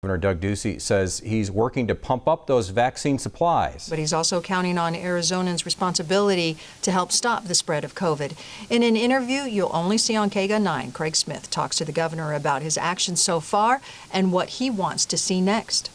Governor Doug Ducey says he's working to pump up those vaccine supplies. But he's also counting on Arizonans' responsibility to help stop the spread of COVID. In an interview you'll only see on KGUN 9, Craig Smith talks to the governor about his actions so far and what he wants to see next.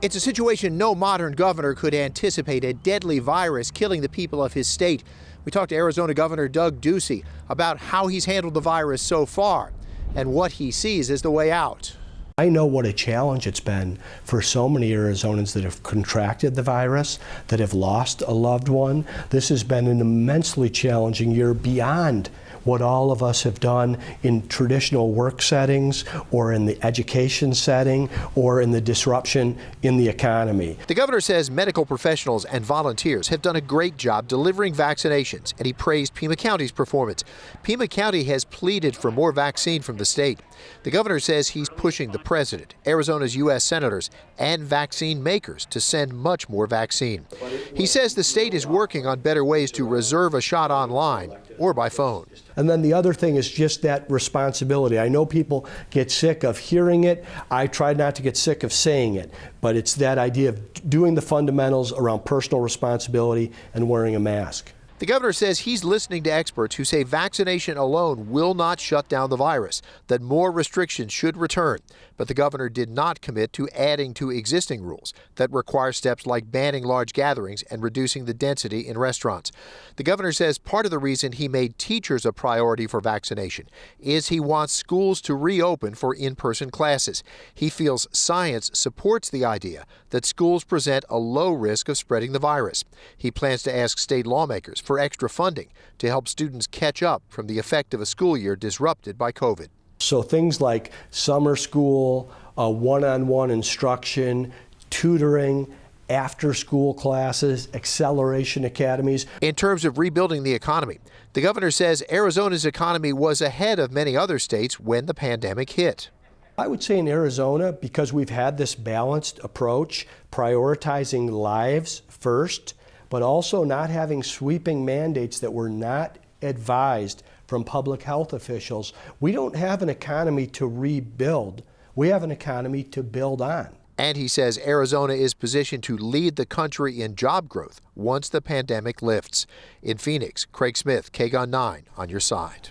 It's a situation no modern governor could anticipate, a deadly virus killing the people of his state. We talked to Arizona Governor Doug Ducey about how he's handled the virus so far and what he sees as the way out. I know what a challenge it's been for so many Arizonans that have contracted the virus, that have lost a loved one. This has been an immensely challenging year beyond what all of us have done in traditional work settings or in the education setting or in the disruption in the economy. The governor says medical professionals and volunteers have done a great job delivering vaccinations, and he praised Pima County's performance. Pima County has pleaded for more vaccine from the state. The governor says he's pushing the president, Arizona's U.S. senators, and vaccine makers to send much more vaccine. He says the state is working on better ways to reserve a shot online or by phone. And then the other thing is just that responsibility. I know people get sick of hearing it. I try not to get sick of saying it, but it's that idea of doing the fundamentals around personal responsibility and wearing a mask. The governor says he's listening to experts who say vaccination alone will not shut down the virus, that more restrictions should return. But the governor did not commit to adding to existing rules that require steps like banning large gatherings and reducing the density in restaurants. The governor says part of the reason he made teachers a priority for vaccination is he wants schools to reopen for in-person classes. He feels science supports the idea that schools present a low risk of spreading the virus. He plans to ask state lawmakers for extra funding to help students catch up from the effect of a school year disrupted by COVID. So things like summer school, one-on-one instruction, tutoring, after-school classes, acceleration academies. In terms of rebuilding the economy, the governor says Arizona's economy was ahead of many other states when the pandemic hit. I would say in Arizona, because we've had this balanced approach, prioritizing lives first, but also not having sweeping mandates that were not advised from public health officials, we don't have an economy to rebuild. We have an economy to build on. And he says Arizona is positioned to lead the country in job growth once the pandemic lifts. In Phoenix, Craig Smith, KGUN 9 on your side.